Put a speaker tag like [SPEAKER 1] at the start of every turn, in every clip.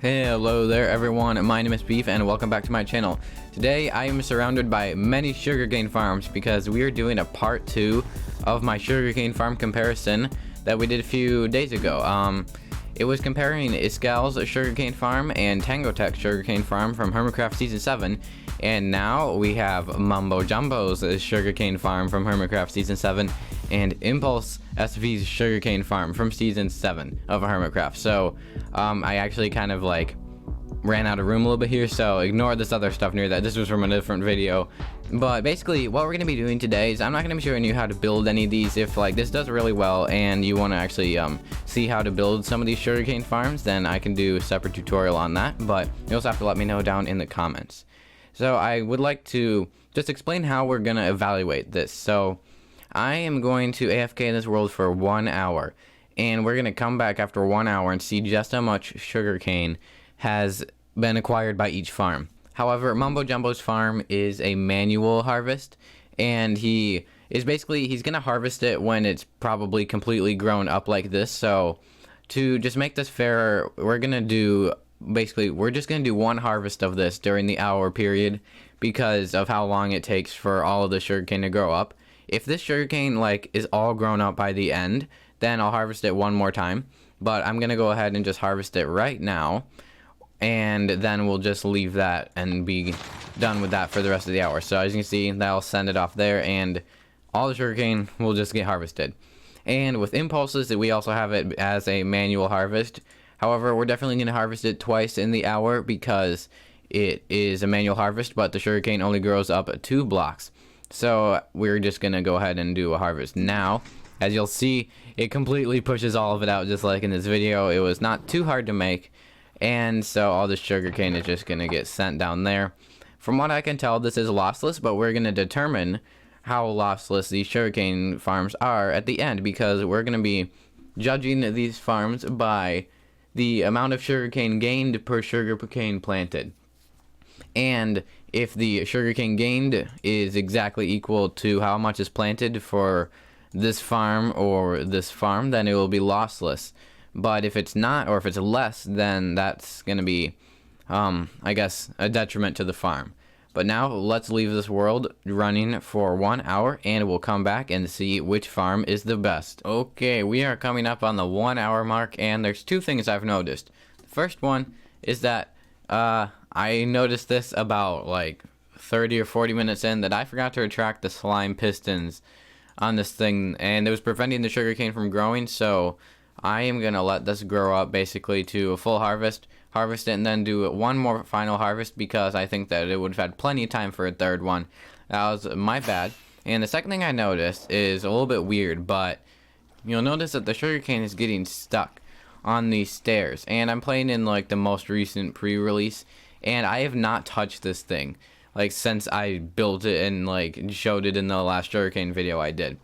[SPEAKER 1] Hello there everyone, my name is Beef and welcome back to my channel. Today I am surrounded by many sugarcane farms because we are doing a part 2 of my sugarcane farm comparison that we did a few days ago. It was comparing Iskall's sugarcane farm and Tango sugarcane farm from Hermitcraft Season 7, and now we have Mumbo Jumbo's sugarcane farm from Hermitcraft Season 7 and Impulse SV's sugarcane farm from Season 7 of Hermitcraft. So I actually kind of like ran out of room a little bit here, so ignore this other stuff near that. This was from a different video. But basically what we're going to be doing today is I'm not going to be showing you how to build any of these. If like this does really well and you want to actually see how to build some of these sugarcane farms, then I can do a separate tutorial on that, but you also have to let me know down in the comments. So I would like to just explain how we're going to evaluate this. So I am going to AFK in this world for 1 hour, and we're going to come back after 1 hour and see just how much sugarcane has been acquired by each farm. However, Mumbo Jumbo's farm is a manual harvest, and he's going to harvest it when it's probably completely grown up like this. So to just make this fairer, we're just going to do one harvest of this during the hour period because of how long it takes for all of the sugarcane to grow up. If this sugarcane is all grown up by the end, then I'll harvest it one more time. But I'm going to go ahead and just harvest it right now. And then we'll just leave that and be done with that for the rest of the hour. So as you can see, that'll send it off there, and all the sugarcane will just get harvested. And with impulses, we also have it as a manual harvest. However, we're definitely going to harvest it twice in the hour because it is a manual harvest, but the sugarcane only grows up 2 blocks. So we're just going to go ahead and do a harvest now. As you'll see, it completely pushes all of it out just like in this video. It was not too hard to make. And so all the sugarcane is just going to get sent down there. From what I can tell, this is lossless, but we're going to determine how lossless these sugarcane farms are at the end, because we're going to be judging these farms by the amount of sugarcane gained per sugarcane planted. And if the sugarcane gained is exactly equal to how much is planted for this farm or this farm, then it will be lossless. But if it's not, or if it's less, then that's going to be, I guess, a detriment to the farm. But now let's leave this world running for 1 hour, and we'll come back and see which farm is the best. Okay, we are coming up on the 1 hour mark, and there's 2 things I've noticed. The first one is that I noticed this about 30 or 40 minutes in, that I forgot to retract the slime pistons on this thing, and it was preventing the sugarcane from growing. So I am going to let this grow up basically to a full harvest it, and then do one more final harvest because I think that it would have had plenty of time for a third one. That was my bad. And the second thing I noticed is a little bit weird, but you'll notice that the sugarcane is getting stuck on these stairs. And I'm playing in the most recent pre-release, and I have not touched this thing since I built it and showed it in the last sugarcane video I did.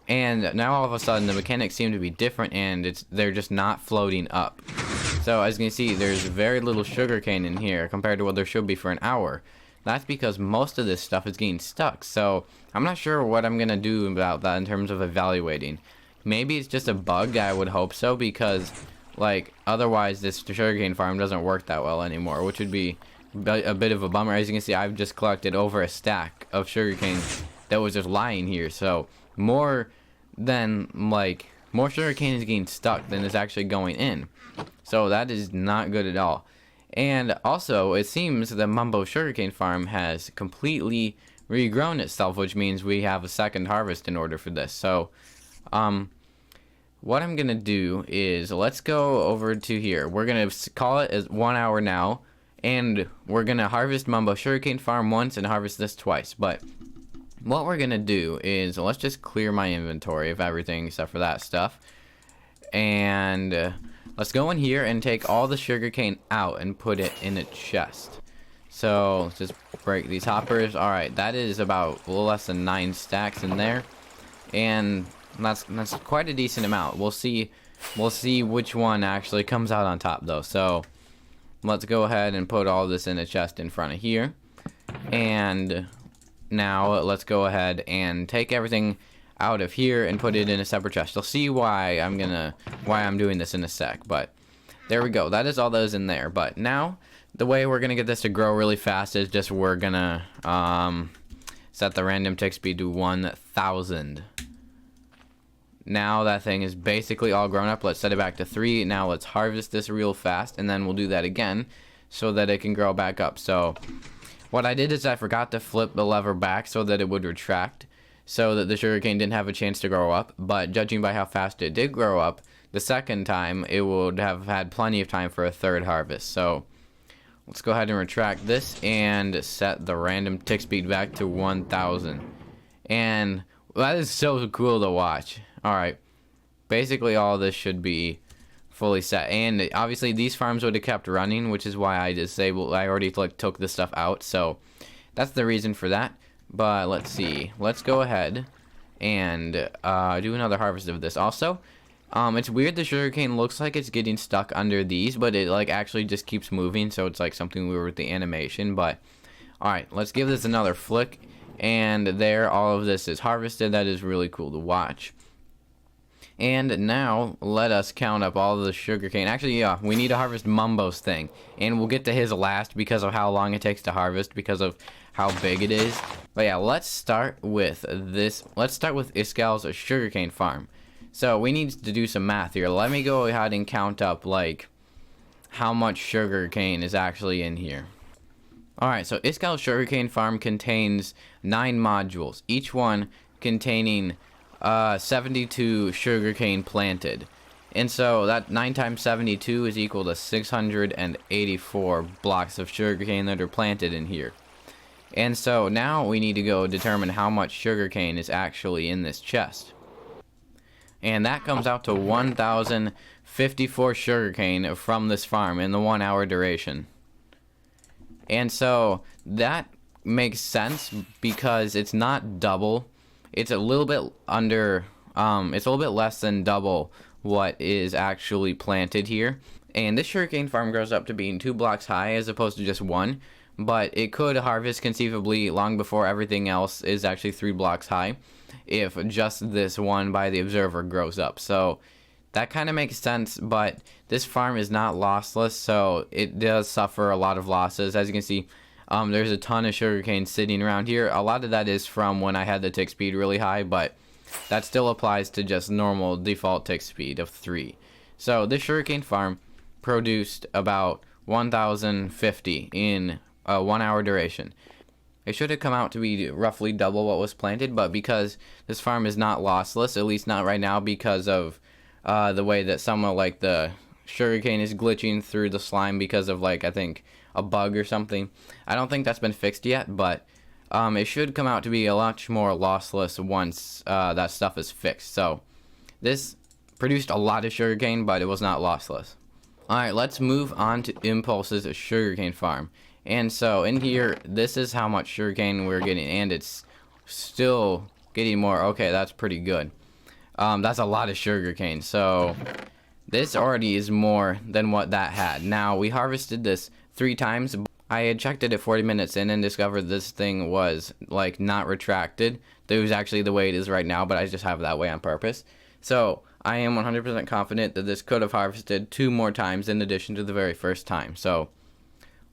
[SPEAKER 1] And now all of a sudden the mechanics seem to be different, and they're just not floating up. So as you can see, there's very little sugarcane in here compared to what there should be for an hour. That's because most of this stuff is getting stuck. So I'm not sure what I'm going to do about that in terms of evaluating. Maybe it's just a bug, I would hope so, because otherwise this sugarcane farm doesn't work that well anymore, which would be a bit of a bummer. As you can see, I've just collected over a stack of sugarcane that was just lying here. So more sugarcane is getting stuck than is actually going in. So that is not good at all. And also, it seems the Mumbo sugarcane farm has completely regrown itself, which means we have a second harvest in order for this. So what I'm going to do is, let's go over to here. We're going to call it as 1 hour now, and we're going to harvest Mumbo sugarcane farm once and harvest this twice. But what we're going to do is, let's just clear my inventory of everything except for that stuff. And let's go in here and take all the sugarcane out and put it in a chest. So let's just break these hoppers. Alright, that is about a little less than 9 stacks in there. And that's quite a decent amount. We'll see which one actually comes out on top though. So let's go ahead and put all this in a chest in front of here. And now let's go ahead and take everything out of here and put it in a separate chest. You'll see why I'm doing this in a sec. But There we go. That is all those in there. But now, the way we're going to get this to grow really fast is just we're going to set the random tick speed to 1,000. Now that thing is basically all grown up. Let's set it back to 3. Now let's harvest this real fast, and then we'll do that again so that it can grow back up. So what I did is I forgot to flip the lever back so that it would retract, so that the sugarcane didn't have a chance to grow up. But judging by how fast it did grow up, the second time it would have had plenty of time for a third harvest. So let's go ahead and retract this and set the random tick speed back to 1,000. And that is so cool to watch. Alright, basically all this should be fully set, and obviously these farms would have kept running, which is why I disabled. I already took this stuff out, so that's the reason for that. But let's see, let's go ahead and do another harvest of this. Also, it's weird, the sugarcane looks like it's getting stuck under these, but it like actually just keeps moving, so it's like something weird with the animation. But alright, let's give this another flick, and there, all of this is harvested. That is really cool to watch. And now, let us count up all the sugarcane. Actually, yeah, we need to harvest Mumbo's thing. And we'll get to his last because of how long it takes to harvest, because of how big it is. But yeah, let's start with this. Let's start with Iskall's sugarcane farm. So, we need to do some math here. Let me go ahead and count up, like, how much sugarcane is actually in here. Alright, so Iskall's sugarcane farm contains 9 modules, each one containing 72 sugarcane planted. And so that 9 times 72 is equal to 684 blocks of sugarcane that are planted in here. And so now we need to go determine how much sugarcane is actually in this chest. And that comes out to 1,054 sugarcane from this farm in the 1 hour duration. And so that makes sense because it's not double. It's a little bit under, it's a little bit less than double what is actually planted here. And this sugarcane farm grows up to being 2 blocks high as opposed to just 1. But it could harvest conceivably long before everything else is actually 3 blocks high, if just this one by the observer grows up. So that kind of makes sense, but this farm is not lossless, so it does suffer a lot of losses. As you can see, there's a ton of sugarcane sitting around here. A lot of that is from when I had the tick speed really high, but that still applies to just normal default tick speed of 3. So this sugarcane farm produced about 1,050 in a 1 hour duration. It should have come out to be roughly double what was planted, but because this farm is not lossless, at least not right now, because of the way that some of like the sugarcane is glitching through the slime because of like, I think, a bug or something. I don't think that's been fixed yet, but it should come out to be a lot more lossless once that stuff is fixed. So this produced a lot of sugarcane, but it was not lossless. Alright, let's move on to Impulse's sugarcane farm. And so in here, this is how much sugarcane we're getting, and it's still getting more. Okay, that's pretty good. That's a lot of sugarcane. So this already is more than what that had. Now, we harvested this 3 times. I had checked it at 40 minutes in and discovered this thing was like not retracted. It was actually the way it is right now, but I just have it that way on purpose. So I am 100% confident that this could have harvested 2 more times in addition to the very first time. So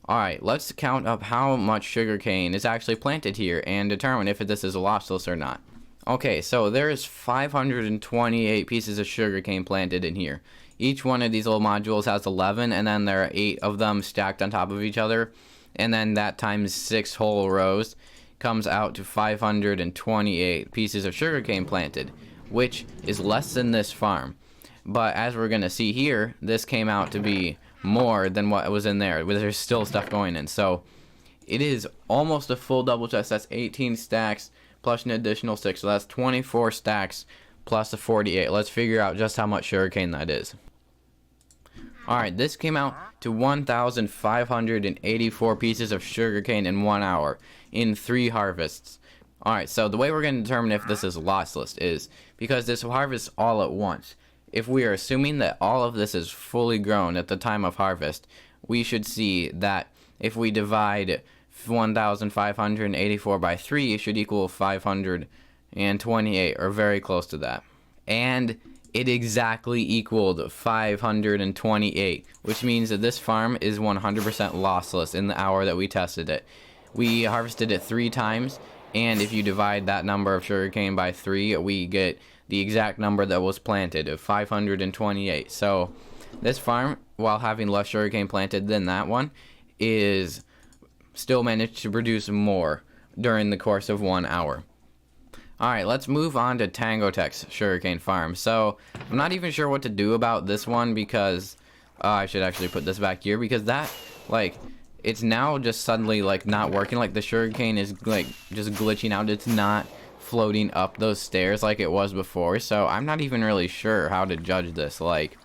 [SPEAKER 1] alright, let's count up how much sugarcane is actually planted here and determine if this is lossless or not. Okay, so there is 528 pieces of sugarcane planted in here. Each one of these little modules has 11, and then there are 8 of them stacked on top of each other. And then that times 6 whole rows comes out to 528 pieces of sugarcane planted, which is less than this farm. But as we're going to see here, this came out to be more than what was in there. There's still stuff going in. So it is almost a full double chest. That's 18 stacks plus an additional 6. So that's 24 stacks plus a 48. Let's figure out just how much sugarcane that is. Alright, this came out to 1,584 pieces of sugarcane in 1 hour in 3 harvests. Alright, so the way we're going to determine if this is lossless is because this harvests all at once. If we are assuming that all of this is fully grown at the time of harvest, we should see that if we divide 1,584 by 3, it should equal 528, or very close to that. And it exactly equaled 528, which means that this farm is 100% lossless in the hour that we tested it. We harvested it 3 times, and if you divide that number of sugarcane by 3, we get the exact number that was planted of 528. So this farm, while having less sugarcane planted than that one, is still managed to produce more during the course of 1 hour. Alright, let's move on to Tango Tech's sugarcane farm. So, I'm not even sure what to do about this one because, I should actually put this back here because that, like, it's now just suddenly, like, not working. Like, the sugarcane is, like, just glitching out. It's not floating up those stairs like it was before. So, I'm not even really sure how to judge this, like,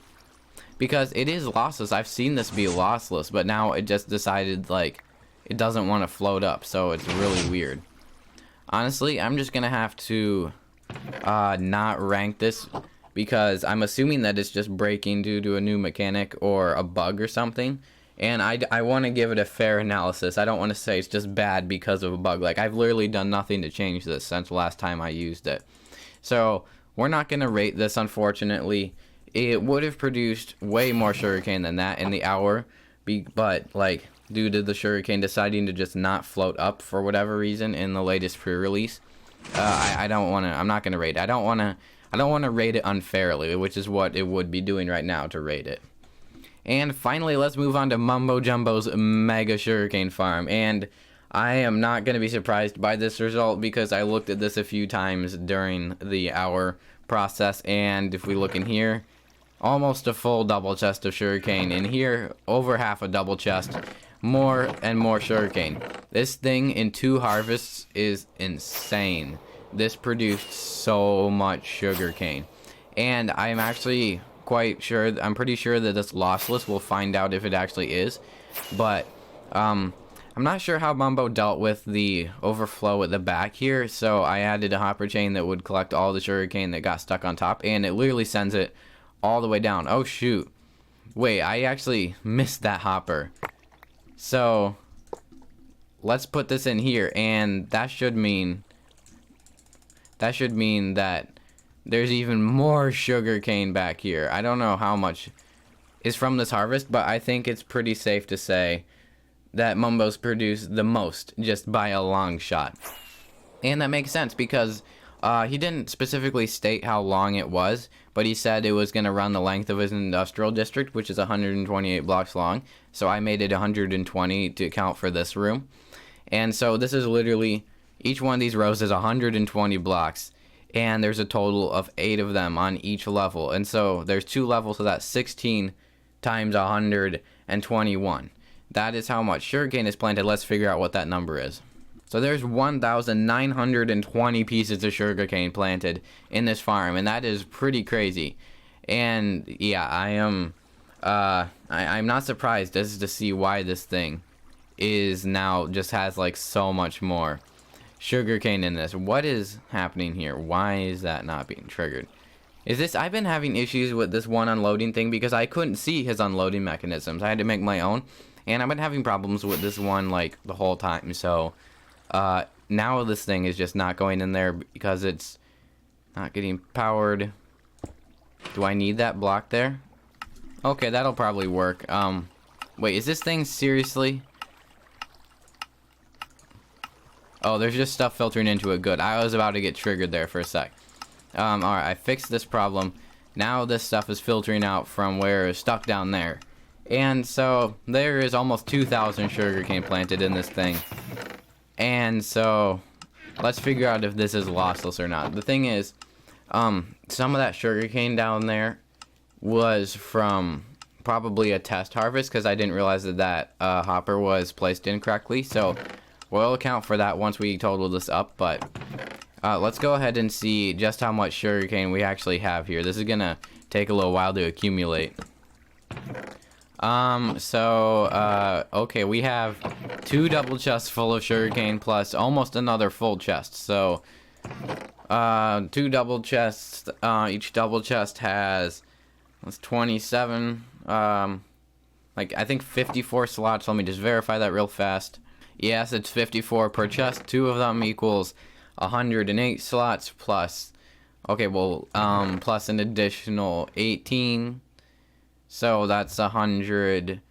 [SPEAKER 1] because it is lossless. I've seen this be lossless, but now it just decided, like, it doesn't want to float up. So, it's really weird. Honestly, I'm just gonna have to not rank this because I'm assuming that it's just breaking due to a new mechanic or a bug or something. And I want to give it a fair analysis. I don't want to say it's just bad because of a bug. Like, I've literally done nothing to change this since the last time I used it. So, we're not going to rate this, unfortunately. It would have produced way more sugarcane than that in the hour. But, like, due to the sugarcane deciding to just not float up for whatever reason in the latest pre-release, I don't want to. I'm not going to rate it. I don't want to rate it unfairly, which is what it would be doing right now to rate it. And finally, let's move on to Mumbo Jumbo's mega sugarcane farm. And I am not going to be surprised by this result because I looked at this a few times during the hour process. And if we look in here, almost a full double chest of sugarcane. In here, over half a double chest. More and more sugarcane. This thing in 2 harvests is insane. This produced so much sugarcane. And I'm actually quite sure, I'm pretty sure that it's lossless. We'll find out if it actually is. But I'm not sure how Mumbo dealt with the overflow at the back here. So I added a hopper chain that would collect all the sugarcane that got stuck on top. And it literally sends it all the way down. Oh shoot. Wait, I actually missed that hopper. So, let's put this in here, and that should mean that there's even more sugarcane back here. I don't know how much is from this harvest, but I think it's pretty safe to say that Mumbo's produced the most, just by a long shot. And that makes sense, because he didn't specifically state how long it was, but he said it was going to run the length of his industrial district, which is 128 blocks long. So I made it 120 to account for this room. And so this is literally, each one of these rows is 120 blocks. And there's a total of 8 of them on each level. And so there's 2 levels, so that's 16 times 121. That is how much sugarcane is planted. Let's figure out what that number is. So there's 1,920 pieces of sugarcane planted in this farm, and that is pretty crazy. And yeah, I'm not surprised as to see why this thing is now just has like so much more sugarcane in this. What is happening here? Why is that not being triggered? Is this, I've been having issues with this one unloading thing because I couldn't see his unloading mechanisms. I had to make my own, and I've been having problems with this one like the whole time. So now this thing is just not going in there because it's not getting powered. Do I need that block there? Okay, that'll probably work. Wait, is this thing seriously? Oh, there's just stuff filtering into it. Good. I was about to get triggered there for a sec. Alright, I fixed this problem. Now this stuff is filtering out from where it's stuck down there. And so there is almost 2,000 sugarcane planted in this thing. And so let's figure out if this is lossless or not. The thing is, some of that sugarcane down there was from probably a test harvest because I didn't realize that hopper was placed incorrectly. So we'll account for that once we total this up. But let's go ahead and see just how much sugarcane we actually have here. This is gonna take a little while to accumulate. Okay, we have 2 double chests full of sugarcane plus almost another full chest. So 2 double chests, each double chest has, that's 27, like I think 54 slots. Let me just verify that real fast. Yes, it's 54 per chest. 2 of them equals 108 slots plus Okay, well, plus an additional 18. So that's 100.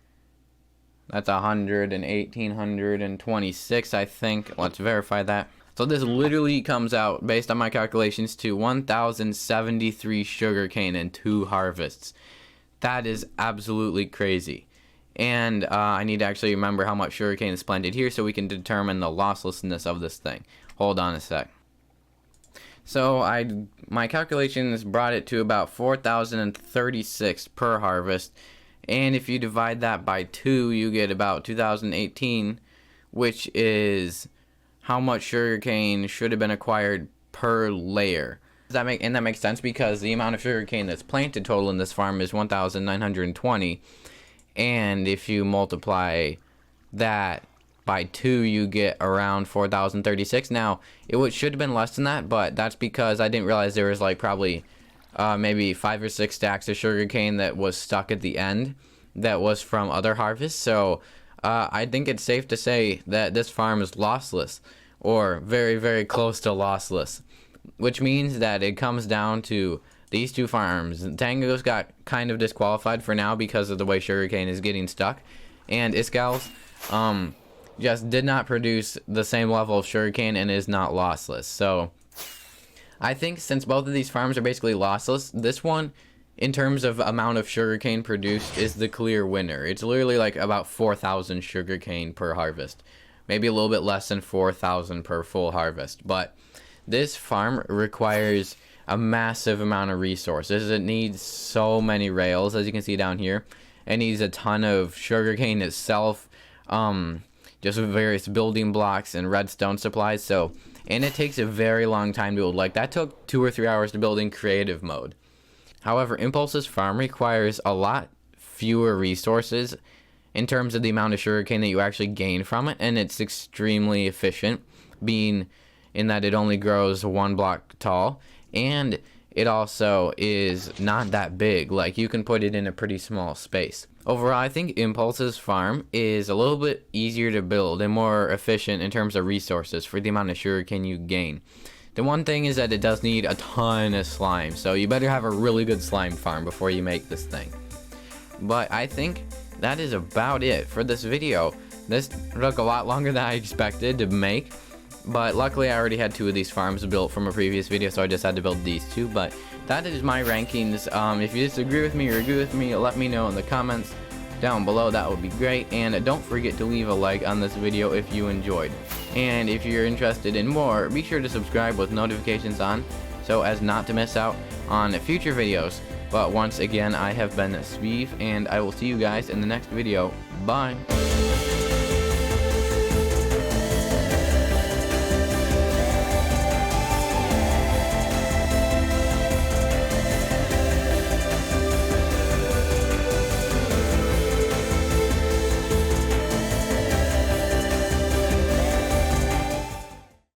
[SPEAKER 1] That's 100 and 1,826, I think. Let's verify that. So this literally comes out, based on my calculations, to 1,073 sugarcane in 2 harvests. That is absolutely crazy. And I need to actually remember how much sugarcane is planted here so we can determine the losslessness of this thing. Hold on a sec. So my calculations brought it to about 4,036 per harvest, and if you divide that by 2, you get about 2018, which is how much sugarcane should have been acquired per layer. That makes sense because the amount of sugarcane that's planted total in this farm is 1,920, and if you multiply that by 2, you get around 4,036. Now, it should have been less than that, but that's because I didn't realize there was like probably maybe 5 or 6 stacks of sugarcane that was stuck at the end that was from other harvests. So I think it's safe to say that this farm is lossless, or very, very close to lossless, which means that it comes down to these 2 farms. Tango's got kind of disqualified for now because of the way sugarcane is getting stuck, and Iskall's just did not produce the same level of sugarcane and is not lossless. So I think since both of these farms are basically lossless, this one, in terms of amount of sugarcane produced, is the clear winner. It's literally like about 4,000 sugarcane per harvest. Maybe a little bit less than 4,000 per full harvest. But this farm requires a massive amount of resources. It needs so many rails, as you can see down here. It needs a ton of sugarcane itself, just various building blocks and redstone supplies. So, and it takes a very long time to build. Like, that took 2 or 3 hours to build in creative mode. However, Impulse's farm requires a lot fewer resources in terms of the amount of sugarcane that you actually gain from it, and it's extremely efficient, being in that it only grows 1 block tall, and it also is not that big. Like, you can put it in a pretty small space. Overall, I think Impulse's farm is a little bit easier to build and more efficient in terms of resources for the amount of sugarcane you gain. The one thing is that it does need a ton of slime, so you better have a really good slime farm before you make this thing. But I think that is about it for this video. This took a lot longer than I expected to make, but luckily I already had 2 of these farms built from a previous video, so I just had to build these 2. But that is my rankings. If you disagree with me or agree with me, let me know in the comments down below. That would be great. And don't forget to leave a like on this video if you enjoyed. And if you're interested in more, be sure to subscribe with notifications on so as not to miss out on future videos. But once again, I have been Speef, and I will see you guys in the next video. Bye!